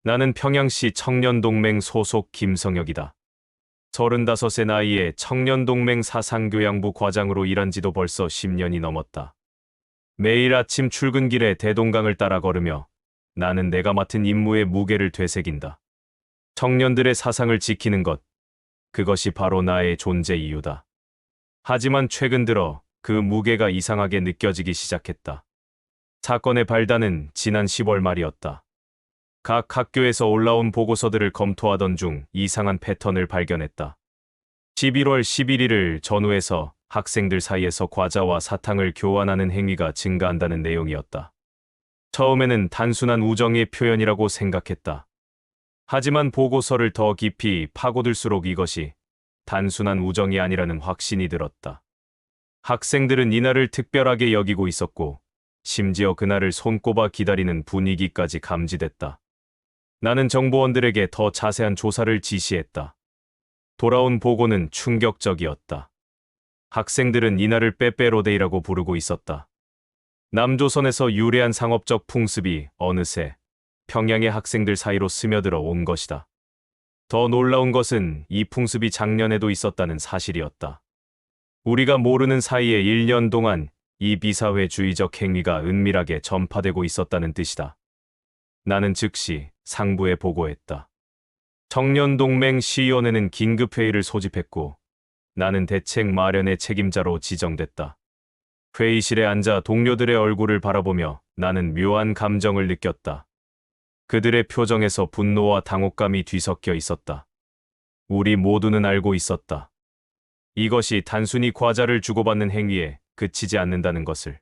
나는 평양시 청년동맹 소속 김성혁이다. 35의 나이에 청년동맹 사상교양부 과장으로 일한 지도 벌써 10년이 넘었다. 매일 아침 출근길에 대동강을 따라 걸으며 나는 내가 맡은 임무의 무게를 되새긴다. 청년들의 사상을 지키는 것, 그것이 바로 나의 존재 이유다. 하지만 최근 들어 그 무게가 이상하게 느껴지기 시작했다. 사건의 발단은 지난 10월 말이었다. 각 학교에서 올라온 보고서들을 검토하던 중 이상한 패턴을 발견했다. 11월 11일을 전후해서 학생들 사이에서 과자와 사탕을 교환하는 행위가 증가한다는 내용이었다. 처음에는 단순한 우정의 표현이라고 생각했다. 하지만 보고서를 더 깊이 파고들수록 이것이 단순한 우정이 아니라는 확신이 들었다. 학생들은 이날을 특별하게 여기고 있었고, 심지어 그날을 손꼽아 기다리는 분위기까지 감지됐다. 나는 정보원들에게 더 자세한 조사를 지시했다. 돌아온 보고는 충격적이었다. 학생들은 이날을 빼빼로데이라고 부르고 있었다. 남조선에서 유래한 상업적 풍습이 어느새 평양의 학생들 사이로 스며들어 온 것이다. 더 놀라운 것은 이 풍습이 작년에도 있었다는 사실이었다. 우리가 모르는 사이에 1년 동안 이 비사회주의적 행위가 은밀하게 전파되고 있었다는 뜻이다. 나는 즉시 상부에 보고했다. 청년동맹 시의원회는 긴급회의를 소집했고 나는 대책 마련의 책임자로 지정됐다. 회의실에 앉아 동료들의 얼굴을 바라보며 나는 묘한 감정을 느꼈다. 그들의 표정에서 분노와 당혹감이 뒤섞여 있었다. 우리 모두는 알고 있었다. 이것이 단순히 과자를 주고받는 행위에 그치지 않는다는 것을.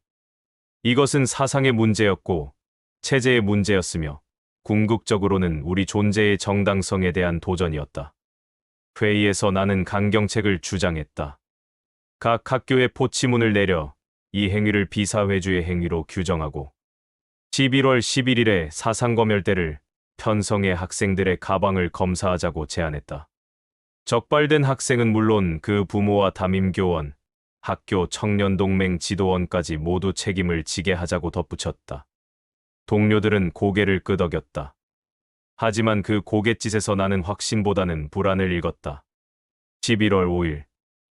이것은 사상의 문제였고 체제의 문제였으며 궁극적으로는 우리 존재의 정당성에 대한 도전이었다. 회의에서 나는 강경책을 주장했다. 각 학교에 포치문을 내려 이 행위를 비사회주의 행위로 규정하고 11월 11일에 사상검열대를 편성해 학생들의 가방을 검사하자고 제안했다. 적발된 학생은 물론 그 부모와 담임교원, 학교 청년동맹 지도원까지 모두 책임을 지게 하자고 덧붙였다. 동료들은 고개를 끄덕였다. 하지만 그 고갯짓에서 나는 확신보다는 불안을 읽었다. 11월 5일,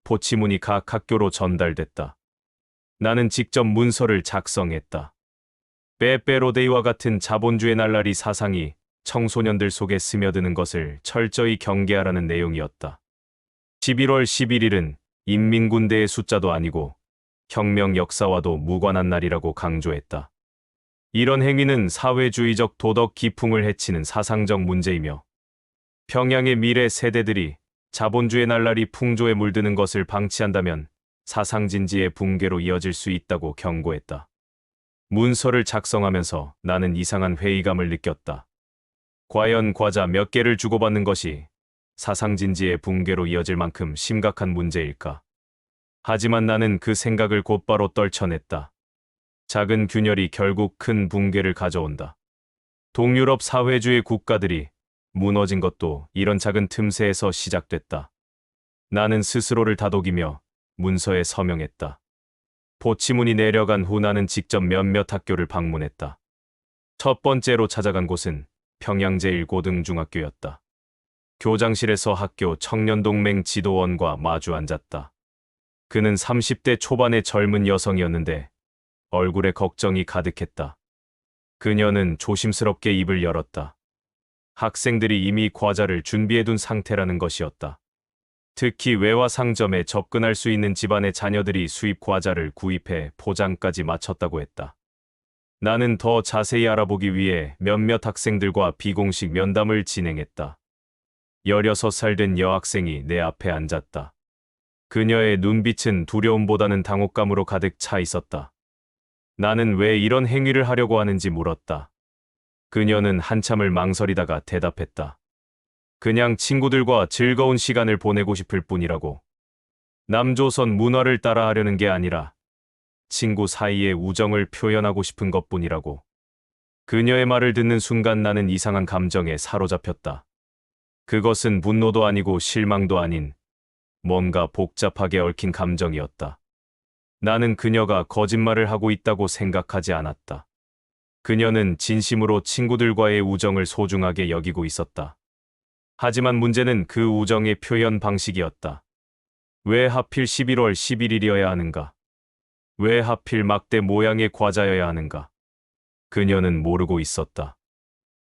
포치문이 각 학교로 전달됐다. 나는 직접 문서를 작성했다. 빼빼로데이와 같은 자본주의 날라리 사상이 청소년들 속에 스며드는 것을 철저히 경계하라는 내용이었다. 11월 11일은 인민군대의 숫자도 아니고 혁명 역사와도 무관한 날이라고 강조했다. 이런 행위는 사회주의적 도덕 기풍을 해치는 사상적 문제이며 평양의 미래 세대들이 자본주의 날라리 풍조에 물드는 것을 방치한다면 사상진지의 붕괴로 이어질 수 있다고 경고했다. 문서를 작성하면서 나는 이상한 회의감을 느꼈다. 과연 과자 몇 개를 주고받는 것이 사상진지의 붕괴로 이어질 만큼 심각한 문제일까? 하지만 나는 그 생각을 곧바로 떨쳐냈다. 작은 균열이 결국 큰 붕괴를 가져온다. 동유럽 사회주의 국가들이 무너진 것도 이런 작은 틈새에서 시작됐다. 나는 스스로를 다독이며 문서에 서명했다. 포치문이 내려간 후 나는 직접 몇몇 학교를 방문했다. 첫 번째로 찾아간 곳은 평양 제1고등중학교였다. 교장실에서 학교 청년동맹 지도원과 마주 앉았다. 그는 30대 초반의 젊은 여성이었는데 얼굴에 걱정이 가득했다. 그녀는 조심스럽게 입을 열었다. 학생들이 이미 과자를 준비해둔 상태라는 것이었다. 특히 외화 상점에 접근할 수 있는 집안의 자녀들이 수입 과자를 구입해 포장까지 마쳤다고 했다. 나는 더 자세히 알아보기 위해 몇몇 학생들과 비공식 면담을 진행했다. 16살 된 여학생이 내 앞에 앉았다. 그녀의 눈빛은 두려움보다는 당혹감으로 가득 차 있었다. 나는 왜 이런 행위를 하려고 하는지 물었다. 그녀는 한참을 망설이다가 대답했다. 그냥 친구들과 즐거운 시간을 보내고 싶을 뿐이라고. 남조선 문화를 따라하려는 게 아니라 친구 사이의 우정을 표현하고 싶은 것뿐이라고. 그녀의 말을 듣는 순간 나는 이상한 감정에 사로잡혔다. 그것은 분노도 아니고 실망도 아닌 뭔가 복잡하게 얽힌 감정이었다. 나는 그녀가 거짓말을 하고 있다고 생각하지 않았다. 그녀는 진심으로 친구들과의 우정을 소중하게 여기고 있었다. 하지만 문제는 그 우정의 표현 방식이었다. 왜 하필 11월 11일이어야 하는가? 왜 하필 막대 모양의 과자여야 하는가? 그녀는 모르고 있었다.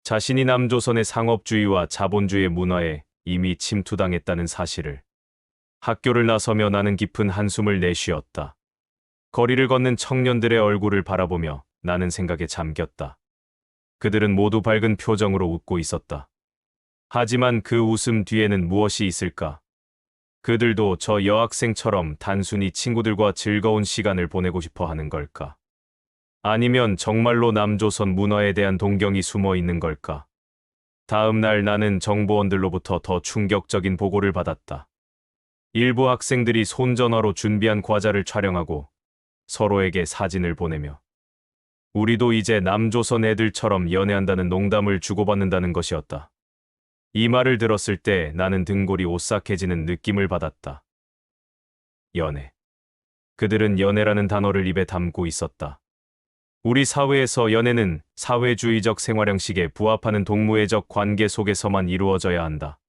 자신이 남조선의 상업주의와 자본주의 문화에 이미 침투당했다는 사실을. 학교를 나서며 나는 깊은 한숨을 내쉬었다. 거리를 걷는 청년들의 얼굴을 바라보며 나는 생각에 잠겼다. 그들은 모두 밝은 표정으로 웃고 있었다. 하지만 그 웃음 뒤에는 무엇이 있을까? 그들도 저 여학생처럼 단순히 친구들과 즐거운 시간을 보내고 싶어 하는 걸까? 아니면 정말로 남조선 문화에 대한 동경이 숨어 있는 걸까? 다음 날 나는 정보원들로부터 더 충격적인 보고를 받았다. 일부 학생들이 손전화로 준비한 과자를 촬영하고 서로에게 사진을 보내며 우리도 이제 남조선 애들처럼 연애한다는 농담을 주고받는다는 것이었다. 이 말을 들었을 때 나는 등골이 오싹해지는 느낌을 받았다. 연애. 그들은 연애라는 단어를 입에 담고 있었다. 우리 사회에서 연애는 사회주의적 생활형식에 부합하는 동무애적 관계 속에서만 이루어져야 한다.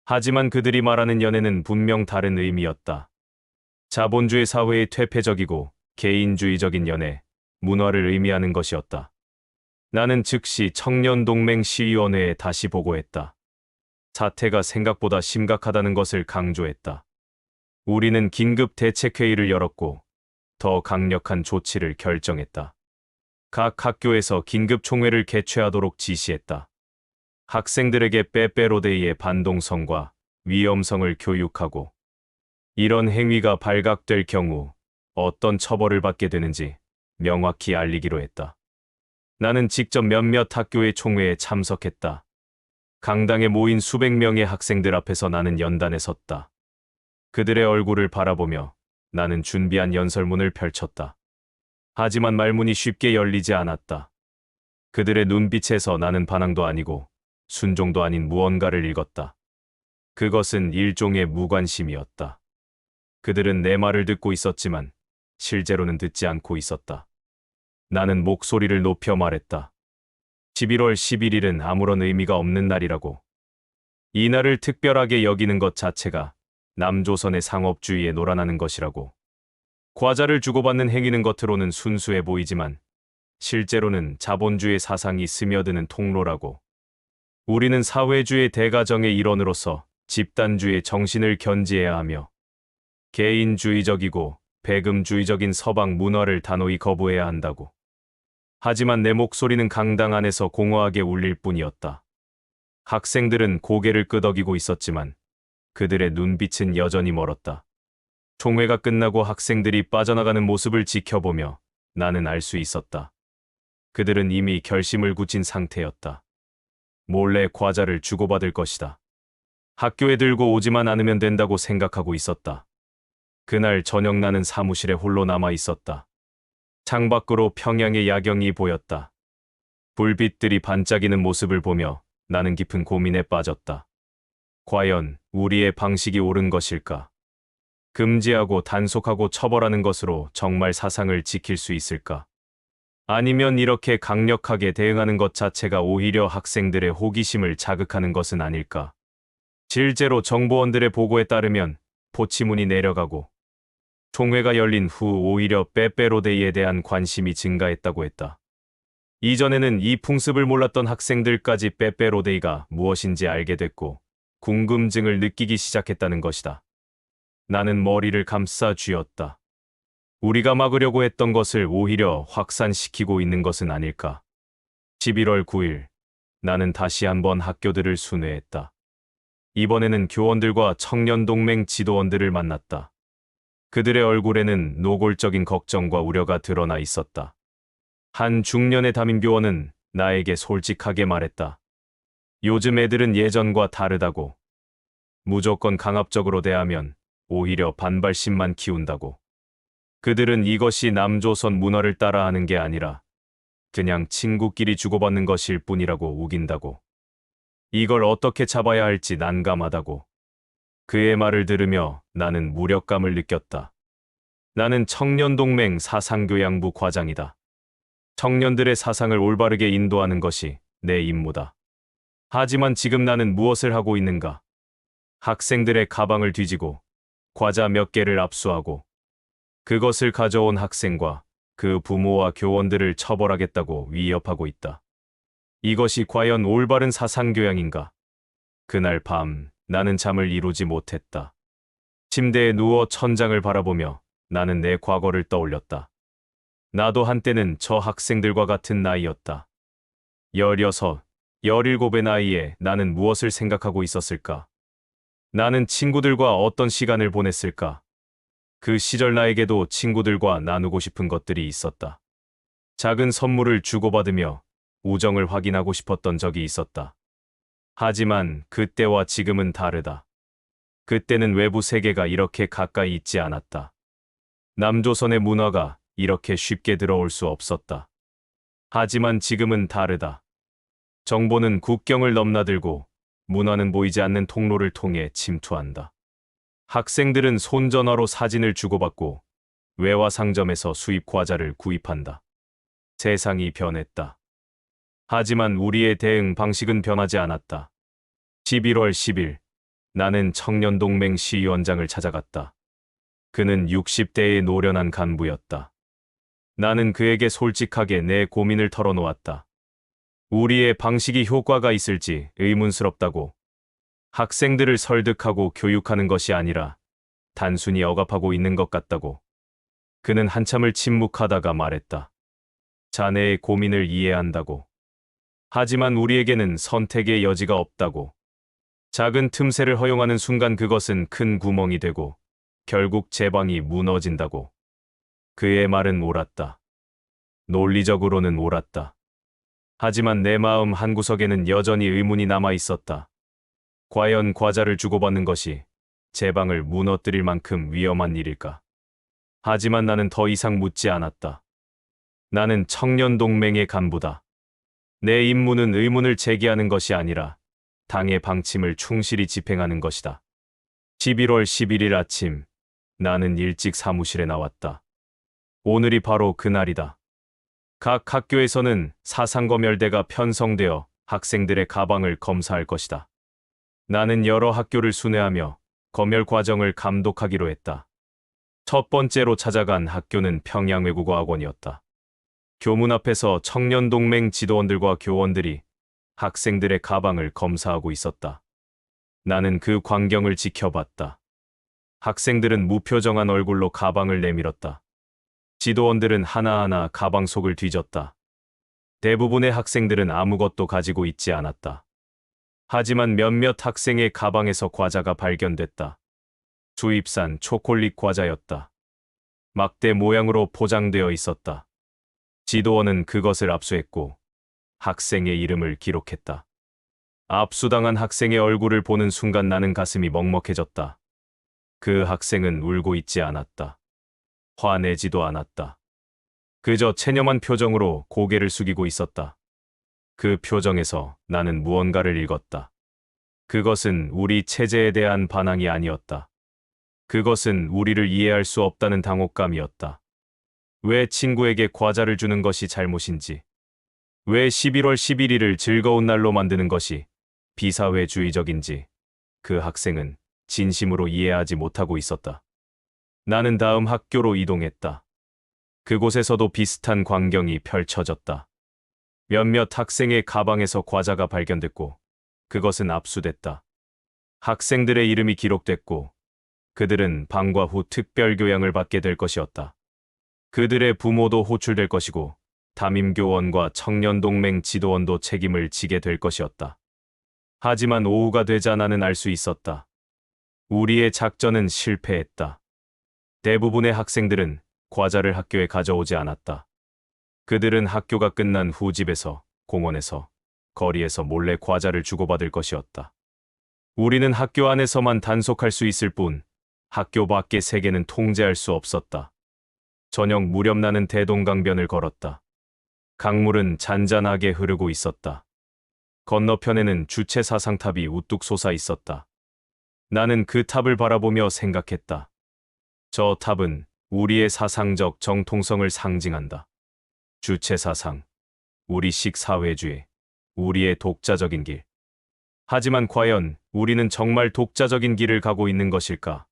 하지만 그들이 말하는 연애는 분명 다른 의미였다. 자본주의 사회의 퇴폐적이고 개인주의적인 연애, 문화를 의미하는 것이었다. 나는 즉시 청년동맹시위원회에 다시 보고했다. 사태가 생각보다 심각하다는 것을 강조했다. 우리는 긴급 대책회의를 열었고 더 강력한 조치를 결정했다. 각 학교에서 긴급 총회를 개최하도록 지시했다. 학생들에게 빼빼로데이의 반동성과 위험성을 교육하고 이런 행위가 발각될 경우 어떤 처벌을 받게 되는지 명확히 알리기로 했다. 나는 직접 몇몇 학교의 총회에 참석했다. 강당에 모인 수백 명의 학생들 앞에서 나는 연단에 섰다. 그들의 얼굴을 바라보며 나는 준비한 연설문을 펼쳤다. 하지만 말문이 쉽게 열리지 않았다. 그들의 눈빛에서 나는 반항도 아니고 순종도 아닌 무언가를 읽었다. 그것은 일종의 무관심이었다. 그들은 내 말을 듣고 있었지만 실제로는 듣지 않고 있었다. 나는 목소리를 높여 말했다. 11월 11일은 아무런 의미가 없는 날이라고. 이 날을 특별하게 여기는 것 자체가 남조선의 상업주의에 놀아나는 것이라고. 과자를 주고받는 행위는 겉으로는 순수해 보이지만 실제로는 자본주의 사상이 스며드는 통로라고. 우리는 사회주의 대가정의 일원으로서 집단주의 정신을 견지해야 하며 개인주의적이고 배금주의적인 서방 문화를 단호히 거부해야 한다고. 하지만 내 목소리는 강당 안에서 공허하게 울릴 뿐이었다. 학생들은 고개를 끄덕이고 있었지만 그들의 눈빛은 여전히 멀었다. 총회가 끝나고 학생들이 빠져나가는 모습을 지켜보며 나는 알 수 있었다. 그들은 이미 결심을 굳힌 상태였다. 몰래 과자를 주고받을 것이다. 학교에 들고 오지만 않으면 된다고 생각하고 있었다. 그날 저녁 나는 사무실에 홀로 남아 있었다. 창밖으로 평양의 야경이 보였다. 불빛들이 반짝이는 모습을 보며 나는 깊은 고민에 빠졌다. 과연 우리의 방식이 옳은 것일까? 금지하고 단속하고 처벌하는 것으로 정말 사상을 지킬 수 있을까? 아니면 이렇게 강력하게 대응하는 것 자체가 오히려 학생들의 호기심을 자극하는 것은 아닐까? 실제로 정보원들의 보고에 따르면 포치문이 내려가고 총회가 열린 후 오히려 빼빼로데이에 대한 관심이 증가했다고 했다. 이전에는 이 풍습을 몰랐던 학생들까지 빼빼로데이가 무엇인지 알게 됐고 궁금증을 느끼기 시작했다는 것이다. 나는 머리를 감싸 쥐었다. 우리가 막으려고 했던 것을 오히려 확산시키고 있는 것은 아닐까. 11월 9일, 나는 다시 한번 학교들을 순회했다. 이번에는 교원들과 청년동맹 지도원들을 만났다. 그들의 얼굴에는 노골적인 걱정과 우려가 드러나 있었다. 한 중년의 담임교원은 나에게 솔직하게 말했다. 요즘 애들은 예전과 다르다고. 무조건 강압적으로 대하면 오히려 반발심만 키운다고. 그들은 이것이 남조선 문화를 따라하는 게 아니라 그냥 친구끼리 주고받는 것일 뿐이라고 우긴다고. 이걸 어떻게 잡아야 할지 난감하다고. 그의 말을 들으며 나는 무력감을 느꼈다. 나는 청년동맹 사상교양부 과장이다. 청년들의 사상을 올바르게 인도하는 것이 내 임무다. 하지만 지금 나는 무엇을 하고 있는가? 학생들의 가방을 뒤지고 과자 몇 개를 압수하고 그것을 가져온 학생과 그 부모와 교원들을 처벌하겠다고 위협하고 있다. 이것이 과연 올바른 사상교양인가? 그날 밤 나는 잠을 이루지 못했다. 침대에 누워 천장을 바라보며 나는 내 과거를 떠올렸다. 나도 한때는 저 학생들과 같은 나이였다. 16, 17의 나이에 나는 무엇을 생각하고 있었을까? 나는 친구들과 어떤 시간을 보냈을까? 그 시절 나에게도 친구들과 나누고 싶은 것들이 있었다. 작은 선물을 주고받으며 우정을 확인하고 싶었던 적이 있었다. 하지만 그때와 지금은 다르다. 그때는 외부 세계가 이렇게 가까이 있지 않았다. 남조선의 문화가 이렇게 쉽게 들어올 수 없었다. 하지만 지금은 다르다. 정보는 국경을 넘나들고 문화는 보이지 않는 통로를 통해 침투한다. 학생들은 손전화로 사진을 주고받고 외화 상점에서 수입 과자를 구입한다. 세상이 변했다. 하지만 우리의 대응 방식은 변하지 않았다. 11월 10일, 나는 청년동맹 시위원장을 찾아갔다. 그는 60대의 노련한 간부였다. 나는 그에게 솔직하게 내 고민을 털어놓았다. 우리의 방식이 효과가 있을지 의문스럽다고. 학생들을 설득하고 교육하는 것이 아니라 단순히 억압하고 있는 것 같다고. 그는 한참을 침묵하다가 말했다. 자네의 고민을 이해한다고. 하지만 우리에게는 선택의 여지가 없다고. 작은 틈새를 허용하는 순간 그것은 큰 구멍이 되고 결국 제방이 무너진다고. 그의 말은 옳았다. 논리적으로는 옳았다. 하지만 내 마음 한구석에는 여전히 의문이 남아 있었다. 과연 과자를 주고받는 것이 제방을 무너뜨릴 만큼 위험한 일일까? 하지만 나는 더 이상 묻지 않았다. 나는 청년동맹의 간부다. 내 임무는 의문을 제기하는 것이 아니라 당의 방침을 충실히 집행하는 것이다. 11월 11일 아침, 나는 일찍 사무실에 나왔다. 오늘이 바로 그날이다. 각 학교에서는 사상검열대가 편성되어 학생들의 가방을 검사할 것이다. 나는 여러 학교를 순회하며 검열 과정을 감독하기로 했다. 첫 번째로 찾아간 학교는 평양외국어학원이었다. 교문 앞에서 청년동맹 지도원들과 교원들이 학생들의 가방을 검사하고 있었다. 나는 그 광경을 지켜봤다. 학생들은 무표정한 얼굴로 가방을 내밀었다. 지도원들은 하나하나 가방 속을 뒤졌다. 대부분의 학생들은 아무것도 가지고 있지 않았다. 하지만 몇몇 학생의 가방에서 과자가 발견됐다. 수입산 초콜릿 과자였다. 막대 모양으로 포장되어 있었다. 지도원은 그것을 압수했고 학생의 이름을 기록했다. 압수당한 학생의 얼굴을 보는 순간 나는 가슴이 먹먹해졌다. 그 학생은 울고 있지 않았다. 화내지도 않았다. 그저 체념한 표정으로 고개를 숙이고 있었다. 그 표정에서 나는 무언가를 읽었다. 그것은 우리 체제에 대한 반항이 아니었다. 그것은 우리를 이해할 수 없다는 당혹감이었다. 왜 친구에게 과자를 주는 것이 잘못인지, 왜 11월 11일을 즐거운 날로 만드는 것이 비사회주의적인지 그 학생은 진심으로 이해하지 못하고 있었다. 나는 다음 학교로 이동했다. 그곳에서도 비슷한 광경이 펼쳐졌다. 몇몇 학생의 가방에서 과자가 발견됐고 그것은 압수됐다. 학생들의 이름이 기록됐고 그들은 방과 후 특별교양을 받게 될 것이었다. 그들의 부모도 호출될 것이고 담임교원과 청년동맹 지도원도 책임을 지게 될 것이었다. 하지만 오후가 되자 나는 알 수 있었다. 우리의 작전은 실패했다. 대부분의 학생들은 과자를 학교에 가져오지 않았다. 그들은 학교가 끝난 후 집에서, 공원에서, 거리에서 몰래 과자를 주고받을 것이었다. 우리는 학교 안에서만 단속할 수 있을 뿐 학교 밖의 세계는 통제할 수 없었다. 저녁 무렵 나는 대동강변을 걸었다. 강물은 잔잔하게 흐르고 있었다. 건너편에는 주체 사상탑이 우뚝 솟아 있었다. 나는 그 탑을 바라보며 생각했다. 저 탑은 우리의 사상적 정통성을 상징한다. 주체사상, 우리식 사회주의, 우리의 독자적인 길. 하지만 과연 우리는 정말 독자적인 길을 가고 있는 것일까?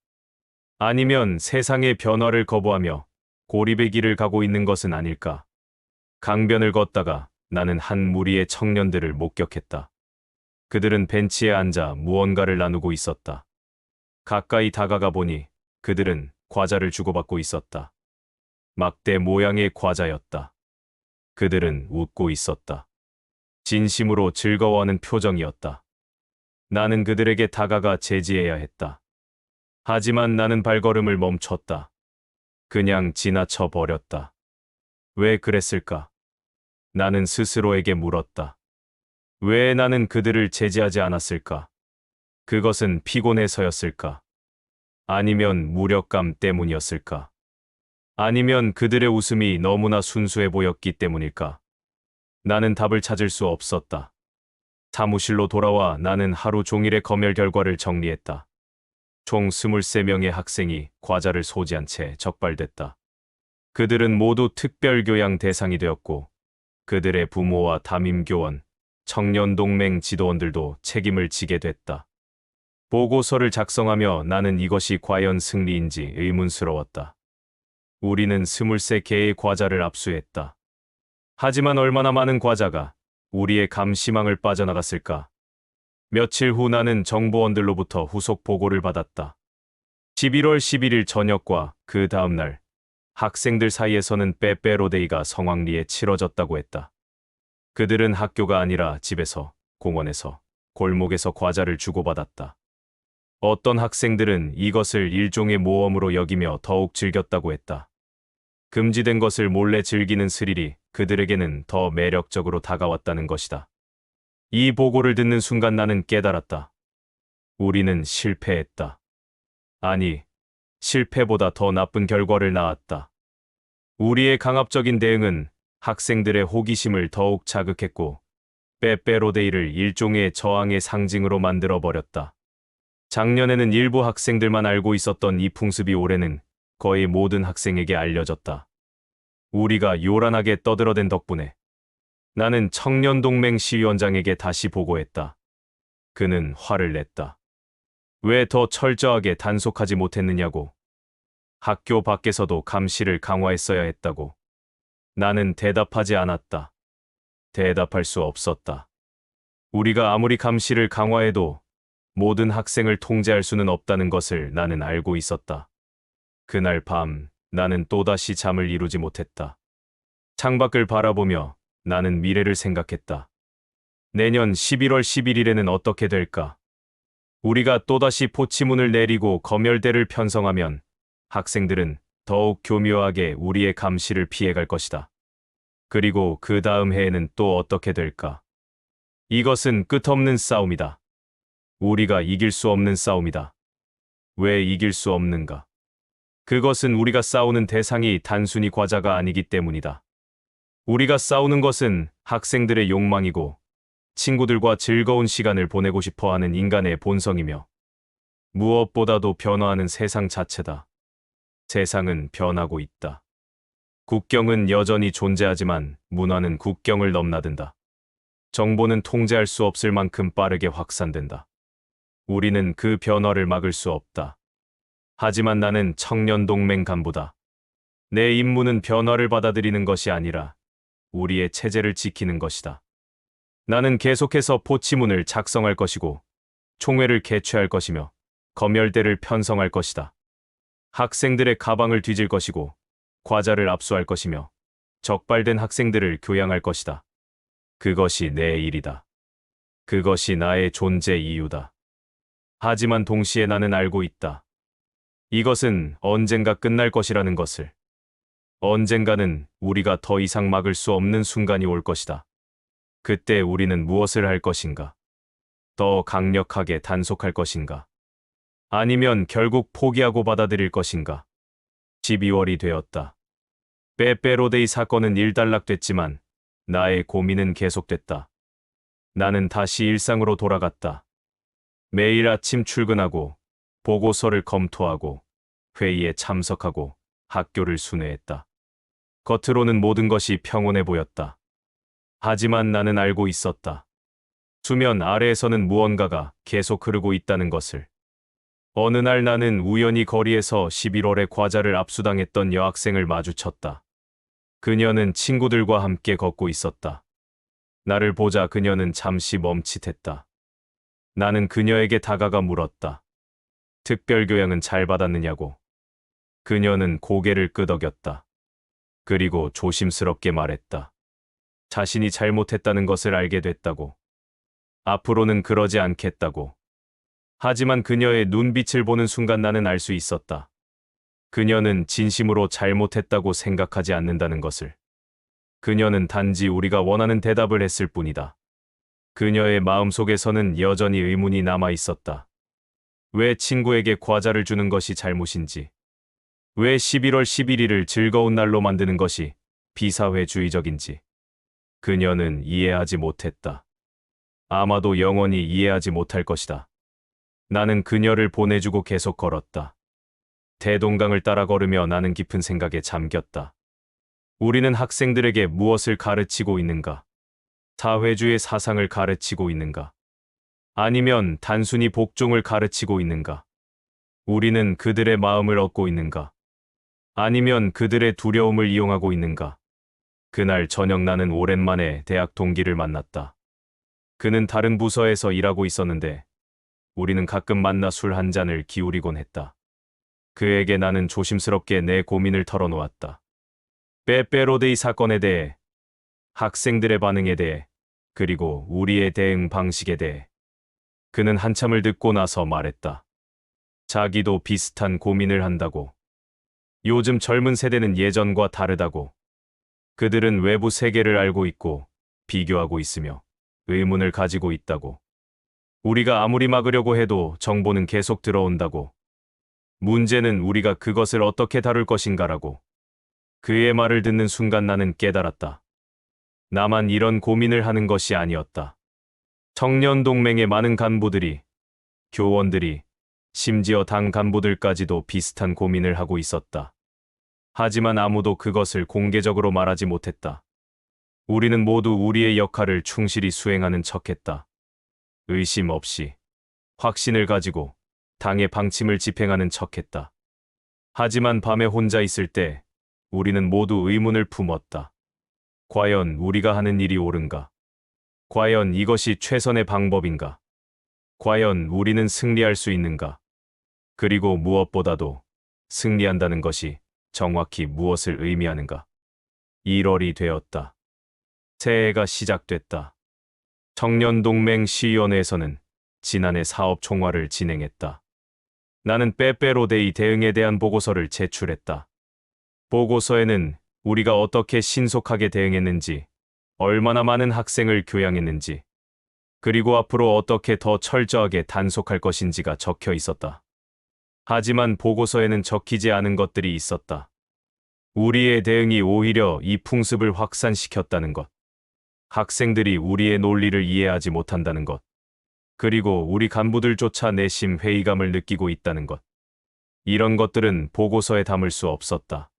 아니면 세상의 변화를 거부하며 고립의 길을 가고 있는 것은 아닐까? 강변을 걷다가 나는 한 무리의 청년들을 목격했다. 그들은 벤치에 앉아 무언가를 나누고 있었다. 가까이 다가가 보니 그들은 과자를 주고받고 있었다. 막대 모양의 과자였다. 그들은 웃고 있었다. 진심으로 즐거워하는 표정이었다. 나는 그들에게 다가가 제지해야 했다. 하지만 나는 발걸음을 멈췄다. 그냥 지나쳐 버렸다. 왜 그랬을까? 나는 스스로에게 물었다. 왜 나는 그들을 제지하지 않았을까? 그것은 피곤해서였을까? 아니면 무력감 때문이었을까? 아니면 그들의 웃음이 너무나 순수해 보였기 때문일까? 나는 답을 찾을 수 없었다. 사무실로 돌아와 나는 하루 종일의 검열 결과를 정리했다. 총 23명의 학생이 과자를 소지한 채 적발됐다. 그들은 모두 특별교양 대상이 되었고 그들의 부모와 담임교원, 청년동맹 지도원들도 책임을 지게 됐다. 보고서를 작성하며 나는 이것이 과연 승리인지 의문스러웠다. 우리는 23개의 과자를 압수했다. 하지만 얼마나 많은 과자가 우리의 감시망을 빠져나갔을까? 며칠 후 나는 정보원들로부터 후속 보고를 받았다. 11월 11일 저녁과 그 다음 날 학생들 사이에서는 빼빼로데이가 성황리에 치러졌다고 했다. 그들은 학교가 아니라 집에서, 공원에서, 골목에서 과자를 주고받았다. 어떤 학생들은 이것을 일종의 모험으로 여기며 더욱 즐겼다고 했다. 금지된 것을 몰래 즐기는 스릴이 그들에게는 더 매력적으로 다가왔다는 것이다. 이 보고를 듣는 순간 나는 깨달았다. 우리는 실패했다. 아니, 실패보다 더 나쁜 결과를 낳았다. 우리의 강압적인 대응은 학생들의 호기심을 더욱 자극했고 빼빼로데이를 일종의 저항의 상징으로 만들어버렸다. 작년에는 일부 학생들만 알고 있었던 이 풍습이 올해는 거의 모든 학생에게 알려졌다. 우리가 요란하게 떠들어댄 덕분에 나는 청년동맹 시위원장에게 다시 보고했다. 그는 화를 냈다. 왜 더 철저하게 단속하지 못했느냐고. 학교 밖에서도 감시를 강화했어야 했다고. 나는 대답하지 않았다. 대답할 수 없었다. 우리가 아무리 감시를 강화해도 모든 학생을 통제할 수는 없다는 것을 나는 알고 있었다. 그날 밤 나는 또다시 잠을 이루지 못했다. 창밖을 바라보며 나는 미래를 생각했다. 내년 11월 11일에는 어떻게 될까? 우리가 또다시 포치문을 내리고 검열대를 편성하면 학생들은 더욱 교묘하게 우리의 감시를 피해갈 것이다. 그리고 그 다음 해에는 또 어떻게 될까? 이것은 끝없는 싸움이다. 우리가 이길 수 없는 싸움이다. 왜 이길 수 없는가? 그것은 우리가 싸우는 대상이 단순히 과자가 아니기 때문이다. 우리가 싸우는 것은 학생들의 욕망이고 친구들과 즐거운 시간을 보내고 싶어 하는 인간의 본성이며 무엇보다도 변화하는 세상 자체다. 세상은 변하고 있다. 국경은 여전히 존재하지만 문화는 국경을 넘나든다. 정보는 통제할 수 없을 만큼 빠르게 확산된다. 우리는 그 변화를 막을 수 없다. 하지만 나는 청년동맹 간부다. 내 임무는 변화를 받아들이는 것이 아니라 우리의 체제를 지키는 것이다. 나는 계속해서 포치문을 작성할 것이고 총회를 개최할 것이며 검열대를 편성할 것이다. 학생들의 가방을 뒤질 것이고 과자를 압수할 것이며 적발된 학생들을 교양할 것이다. 그것이 내 일이다. 그것이 나의 존재 이유다. 하지만 동시에 나는 알고 있다. 이것은 언젠가 끝날 것이라는 것을. 언젠가는 우리가 더 이상 막을 수 없는 순간이 올 것이다. 그때 우리는 무엇을 할 것인가? 더 강력하게 단속할 것인가? 아니면 결국 포기하고 받아들일 것인가? 12월이 되었다. 빼빼로데이 사건은 일단락됐지만 나의 고민은 계속됐다. 나는 다시 일상으로 돌아갔다. 매일 아침 출근하고 보고서를 검토하고 회의에 참석하고 학교를 순회했다. 겉으로는 모든 것이 평온해 보였다. 하지만 나는 알고 있었다. 수면 아래에서는 무언가가 계속 흐르고 있다는 것을. 어느 날 나는 우연히 거리에서 11월에 과자를 압수당했던 여학생을 마주쳤다. 그녀는 친구들과 함께 걷고 있었다. 나를 보자 그녀는 잠시 멈칫했다. 나는 그녀에게 다가가 물었다. 특별교양은 잘 받았느냐고. 그녀는 고개를 끄덕였다. 그리고 조심스럽게 말했다. 자신이 잘못했다는 것을 알게 됐다고. 앞으로는 그러지 않겠다고. 하지만 그녀의 눈빛을 보는 순간 나는 알 수 있었다. 그녀는 진심으로 잘못했다고 생각하지 않는다는 것을. 그녀는 단지 우리가 원하는 대답을 했을 뿐이다. 그녀의 마음속에서는 여전히 의문이 남아 있었다. 왜 친구에게 과자를 주는 것이 잘못인지. 왜 11월 11일을 즐거운 날로 만드는 것이 비사회주의적인지. 그녀는 이해하지 못했다. 아마도 영원히 이해하지 못할 것이다. 나는 그녀를 보내주고 계속 걸었다. 대동강을 따라 걸으며 나는 깊은 생각에 잠겼다. 우리는 학생들에게 무엇을 가르치고 있는가? 사회주의 사상을 가르치고 있는가? 아니면 단순히 복종을 가르치고 있는가? 우리는 그들의 마음을 얻고 있는가? 아니면 그들의 두려움을 이용하고 있는가? 그날 저녁 나는 오랜만에 대학 동기를 만났다. 그는 다른 부서에서 일하고 있었는데 우리는 가끔 만나 술 한 잔을 기울이곤 했다. 그에게 나는 조심스럽게 내 고민을 털어놓았다. 빼빼로데이 사건에 대해, 학생들의 반응에 대해, 그리고 우리의 대응 방식에 대해. 그는 한참을 듣고 나서 말했다. 자기도 비슷한 고민을 한다고. 요즘 젊은 세대는 예전과 다르다고. 그들은 외부 세계를 알고 있고 비교하고 있으며 의문을 가지고 있다고. 우리가 아무리 막으려고 해도 정보는 계속 들어온다고. 문제는 우리가 그것을 어떻게 다룰 것인가라고. 그의 말을 듣는 순간 나는 깨달았다. 나만 이런 고민을 하는 것이 아니었다. 청년동맹의 많은 간부들이, 교원들이, 심지어 당 간부들까지도 비슷한 고민을 하고 있었다. 하지만 아무도 그것을 공개적으로 말하지 못했다. 우리는 모두 우리의 역할을 충실히 수행하는 척했다. 의심 없이, 확신을 가지고 당의 방침을 집행하는 척했다. 하지만 밤에 혼자 있을 때 우리는 모두 의문을 품었다. 과연 우리가 하는 일이 옳은가? 과연 이것이 최선의 방법인가? 과연 우리는 승리할 수 있는가? 그리고 무엇보다도 승리한다는 것이 정확히 무엇을 의미하는가? 1월이 되었다. 새해가 시작됐다. 청년동맹 시위원회에서는 지난해 사업 총괄을 진행했다. 나는 빼빼로데이 대응에 대한 보고서를 제출했다. 보고서에는 우리가 어떻게 신속하게 대응했는지, 얼마나 많은 학생을 교양했는지, 그리고 앞으로 어떻게 더 철저하게 단속할 것인지가 적혀 있었다. 하지만 보고서에는 적히지 않은 것들이 있었다. 우리의 대응이 오히려 이 풍습을 확산시켰다는 것. 학생들이 우리의 논리를 이해하지 못한다는 것. 그리고 우리 간부들조차 내심 회의감을 느끼고 있다는 것. 이런 것들은 보고서에 담을 수 없었다.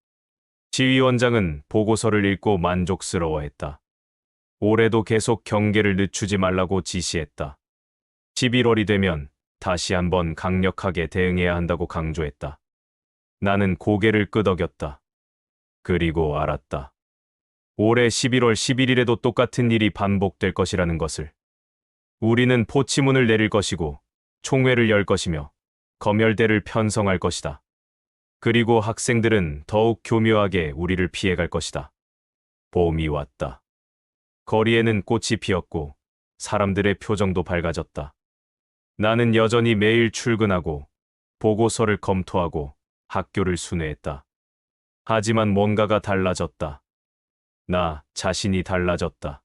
시위원장은 보고서를 읽고 만족스러워했다. 올해도 계속 경계를 늦추지 말라고 지시했다. 11월이 되면 다시 한번 강력하게 대응해야 한다고 강조했다. 나는 고개를 끄덕였다. 그리고 알았다. 올해 11월 11일에도 똑같은 일이 반복될 것이라는 것을. 우리는 포치문을 내릴 것이고 총회를 열 것이며 검열대를 편성할 것이다. 그리고 학생들은 더욱 교묘하게 우리를 피해갈 것이다. 봄이 왔다. 거리에는 꽃이 피었고 사람들의 표정도 밝아졌다. 나는 여전히 매일 출근하고 보고서를 검토하고 학교를 순회했다. 하지만 뭔가가 달라졌다. 나 자신이 달라졌다.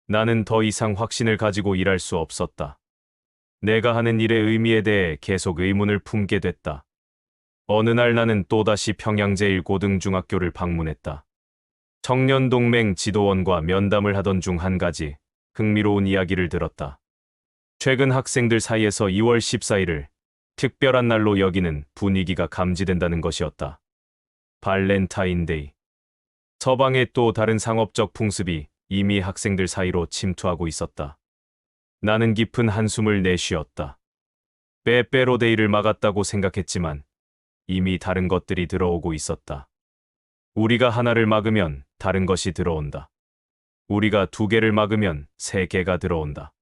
나는 더 이상 확신을 가지고 일할 수 없었다. 내가 하는 일의 의미에 대해 계속 의문을 품게 됐다. 어느 날 나는 또다시 평양제1고등중학교를 방문했다. 청년동맹 지도원과 면담을 하던 중 한 가지 흥미로운 이야기를 들었다. 최근 학생들 사이에서 2월 14일을 특별한 날로 여기는 분위기가 감지된다는 것이었다. 발렌타인데이. 서방의 또 다른 상업적 풍습이 이미 학생들 사이로 침투하고 있었다. 나는 깊은 한숨을 내쉬었다. 빼빼로데이를 막았다고 생각했지만 이미 다른 것들이 들어오고 있었다. 우리가 하나를 막으면 다른 것이 들어온다. 우리가 두 개를 막으면 세 개가 들어온다.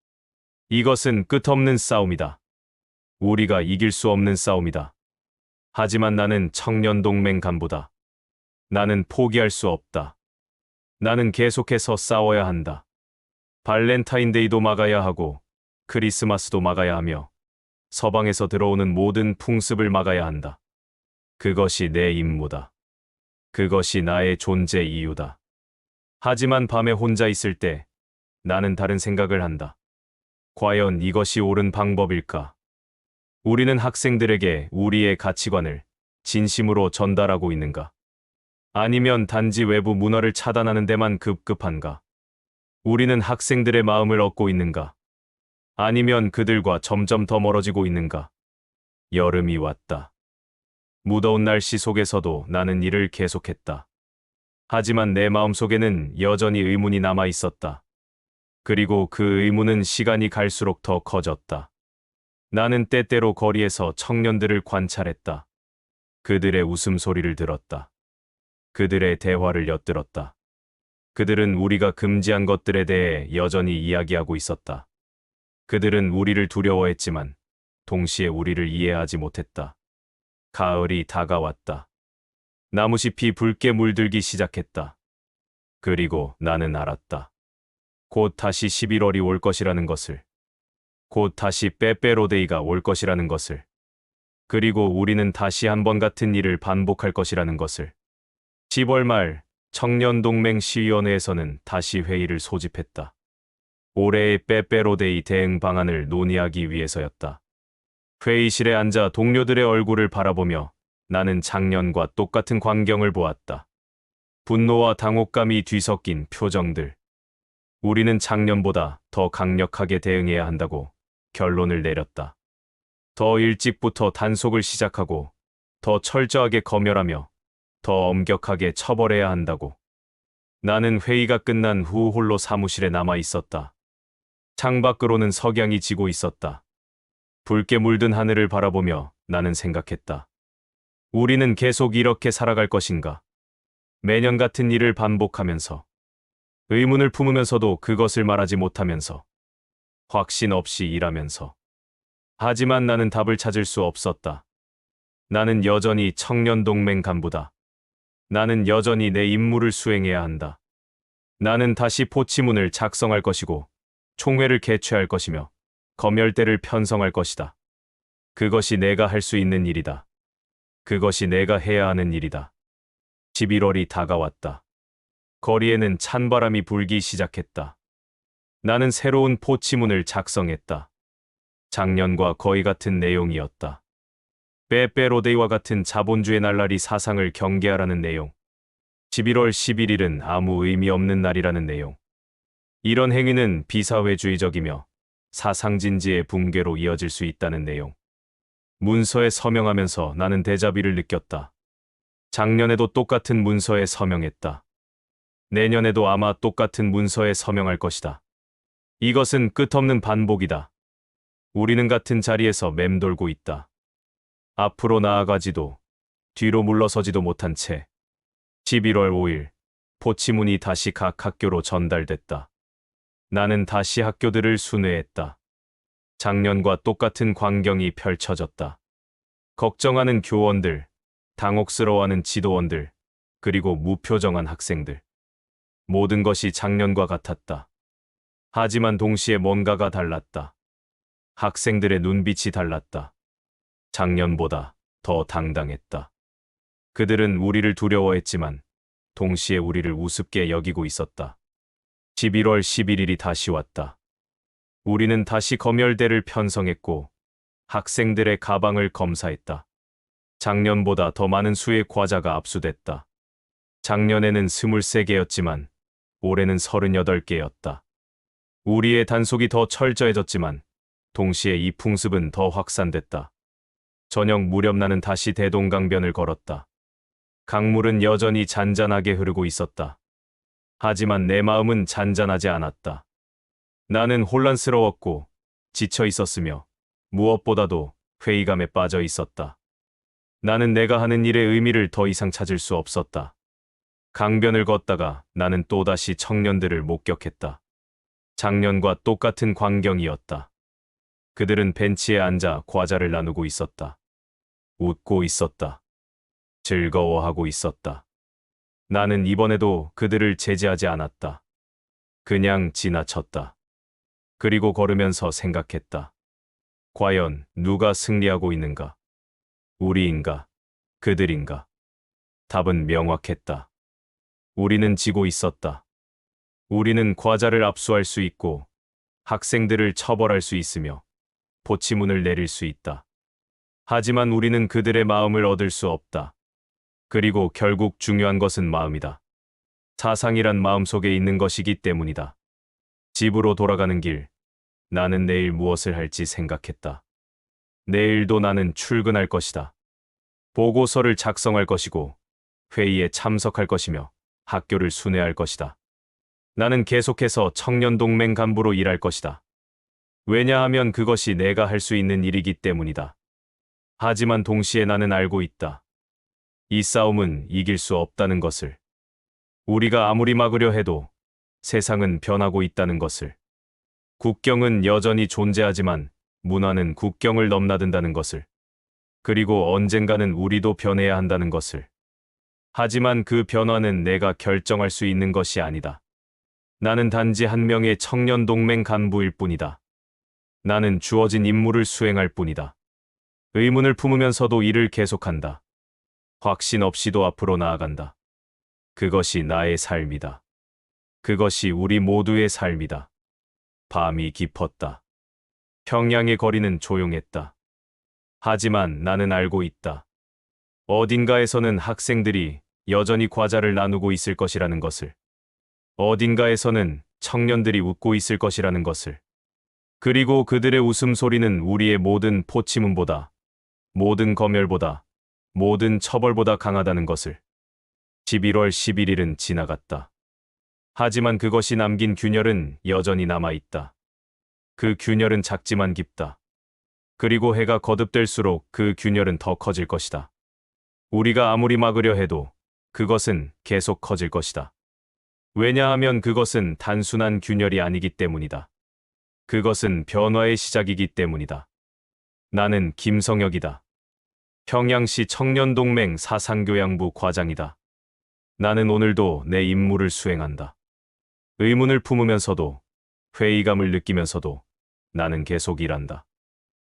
이것은 끝없는 싸움이다. 우리가 이길 수 없는 싸움이다. 하지만 나는 청년동맹 간부다. 나는 포기할 수 없다. 나는 계속해서 싸워야 한다. 발렌타인데이도 막아야 하고 크리스마스도 막아야 하며 서방에서 들어오는 모든 풍습을 막아야 한다. 그것이 내 임무다. 그것이 나의 존재 이유다. 하지만 밤에 혼자 있을 때 나는 다른 생각을 한다. 과연 이것이 옳은 방법일까? 우리는 학생들에게 우리의 가치관을 진심으로 전달하고 있는가? 아니면 단지 외부 문화를 차단하는 데만 급급한가? 우리는 학생들의 마음을 얻고 있는가? 아니면 그들과 점점 더 멀어지고 있는가? 여름이 왔다. 무더운 날씨 속에서도 나는 일을 계속했다. 하지만 내 마음속에는 여전히 의문이 남아 있었다. 그리고 그 의문은 시간이 갈수록 더 커졌다. 나는 때때로 거리에서 청년들을 관찰했다. 그들의 웃음소리를 들었다. 그들의 대화를 엿들었다. 그들은 우리가 금지한 것들에 대해 여전히 이야기하고 있었다. 그들은 우리를 두려워했지만 동시에 우리를 이해하지 못했다. 가을이 다가왔다. 나무잎이 붉게 물들기 시작했다. 그리고 나는 알았다. 곧 다시 11월이 올 것이라는 것을. 곧 다시 빼빼로데이가 올 것이라는 것을. 그리고 우리는 다시 한 번 같은 일을 반복할 것이라는 것을. 10월 말 청년동맹 시위원회에서는 다시 회의를 소집했다. 올해의 빼빼로데이 대응 방안을 논의하기 위해서였다. 회의실에 앉아 동료들의 얼굴을 바라보며 나는 작년과 똑같은 광경을 보았다. 분노와 당혹감이 뒤섞인 표정들. 우리는 작년보다 더 강력하게 대응해야 한다고 결론을 내렸다. 더 일찍부터 단속을 시작하고 더 철저하게 검열하며 더 엄격하게 처벌해야 한다고. 나는 회의가 끝난 후 홀로 사무실에 남아 있었다. 창밖으로는 석양이 지고 있었다. 붉게 물든 하늘을 바라보며 나는 생각했다. 우리는 계속 이렇게 살아갈 것인가? 매년 같은 일을 반복하면서, 의문을 품으면서도 그것을 말하지 못하면서, 확신 없이 일하면서. 하지만 나는 답을 찾을 수 없었다. 나는 여전히 청년동맹 간부다. 나는 여전히 내 임무를 수행해야 한다. 나는 다시 포치문을 작성할 것이고, 총회를 개최할 것이며, 검열대를 편성할 것이다. 그것이 내가 할 수 있는 일이다. 그것이 내가 해야 하는 일이다. 11월이 다가왔다. 거리에는 찬바람이 불기 시작했다. 나는 새로운 포치문을 작성했다. 작년과 거의 같은 내용이었다. 빼빼로데이와 같은 자본주의 날라리 사상을 경계하라는 내용. 11월 11일은 아무 의미 없는 날이라는 내용. 이런 행위는 비사회주의적이며 사상진지의 붕괴로 이어질 수 있다는 내용. 문서에 서명하면서 나는 데자비를 느꼈다. 작년에도 똑같은 문서에 서명했다. 내년에도 아마 똑같은 문서에 서명할 것이다. 이것은 끝없는 반복이다. 우리는 같은 자리에서 맴돌고 있다. 앞으로 나아가지도 뒤로 물러서지도 못한 채 11월 5일 포치문이 다시 각 학교로 전달됐다. 나는 다시 학교들을 순회했다. 작년과 똑같은 광경이 펼쳐졌다. 걱정하는 교원들, 당혹스러워하는 지도원들, 그리고 무표정한 학생들. 모든 것이 작년과 같았다. 하지만 동시에 뭔가가 달랐다. 학생들의 눈빛이 달랐다. 작년보다 더 당당했다. 그들은 우리를 두려워했지만 동시에 우리를 우습게 여기고 있었다. 11월 11일이 다시 왔다. 우리는 다시 검열대를 편성했고 학생들의 가방을 검사했다. 작년보다 더 많은 수의 과자가 압수됐다. 작년에는 23개였지만 올해는 38개였다. 우리의 단속이 더 철저해졌지만 동시에 이 풍습은 더 확산됐다. 저녁 무렵 나는 다시 대동강변을 걸었다. 강물은 여전히 잔잔하게 흐르고 있었다. 하지만 내 마음은 잔잔하지 않았다. 나는 혼란스러웠고 지쳐 있었으며 무엇보다도 회의감에 빠져 있었다. 나는 내가 하는 일의 의미를 더 이상 찾을 수 없었다. 강변을 걷다가 나는 또다시 청년들을 목격했다. 작년과 똑같은 광경이었다. 그들은 벤치에 앉아 과자를 나누고 있었다. 웃고 있었다. 즐거워하고 있었다. 나는 이번에도 그들을 제지하지 않았다. 그냥 지나쳤다. 그리고 걸으면서 생각했다. 과연 누가 승리하고 있는가? 우리인가? 그들인가? 답은 명확했다. 우리는 지고 있었다. 우리는 과자를 압수할 수 있고 학생들을 처벌할 수 있으며 보치문을 내릴 수 있다. 하지만 우리는 그들의 마음을 얻을 수 없다. 그리고 결국 중요한 것은 마음이다. 사상이란 마음속에 있는 것이기 때문이다. 집으로 돌아가는 길, 나는 내일 무엇을 할지 생각했다. 내일도 나는 출근할 것이다. 보고서를 작성할 것이고 회의에 참석할 것이며 학교를 순회할 것이다. 나는 계속해서 청년동맹 간부로 일할 것이다. 왜냐하면 그것이 내가 할 수 있는 일이기 때문이다. 하지만 동시에 나는 알고 있다. 이 싸움은 이길 수 없다는 것을. 우리가 아무리 막으려 해도 세상은 변하고 있다는 것을. 국경은 여전히 존재하지만 문화는 국경을 넘나든다는 것을. 그리고 언젠가는 우리도 변해야 한다는 것을. 하지만 그 변화는 내가 결정할 수 있는 것이 아니다. 나는 단지 한 명의 청년동맹 간부일 뿐이다. 나는 주어진 임무를 수행할 뿐이다. 의문을 품으면서도 일을 계속한다. 확신 없이도 앞으로 나아간다. 그것이 나의 삶이다. 그것이 우리 모두의 삶이다. 밤이 깊었다. 평양의 거리는 조용했다. 하지만 나는 알고 있다. 어딘가에서는 학생들이 여전히 과자를 나누고 있을 것이라는 것을. 어딘가에서는 청년들이 웃고 있을 것이라는 것을. 그리고 그들의 웃음소리는 우리의 모든 포치문보다, 모든 검열보다, 모든 처벌보다 강하다는 것을. 11월 11일은 지나갔다. 하지만 그것이 남긴 균열은 여전히 남아있다. 그 균열은 작지만 깊다. 그리고 해가 거듭될수록 그 균열은 더 커질 것이다. 우리가 아무리 막으려 해도 그것은 계속 커질 것이다. 왜냐하면 그것은 단순한 균열이 아니기 때문이다. 그것은 변화의 시작이기 때문이다. 나는 김성혁이다. 평양시 청년동맹 사상교양부 과장이다. 나는 오늘도 내 임무를 수행한다. 의문을 품으면서도, 회의감을 느끼면서도 나는 계속 일한다.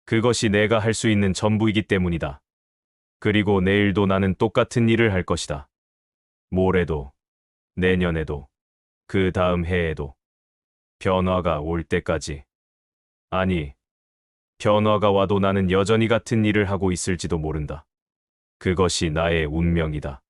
그것이 내가 할 수 있는 전부이기 때문이다. 그리고 내일도 나는 똑같은 일을 할 것이다. 모레도, 내년에도, 그 다음 해에도. 변화가 올 때까지. 아니, 변화가 와도 나는 여전히 같은 일을 하고 있을지도 모른다. 그것이 나의 운명이다.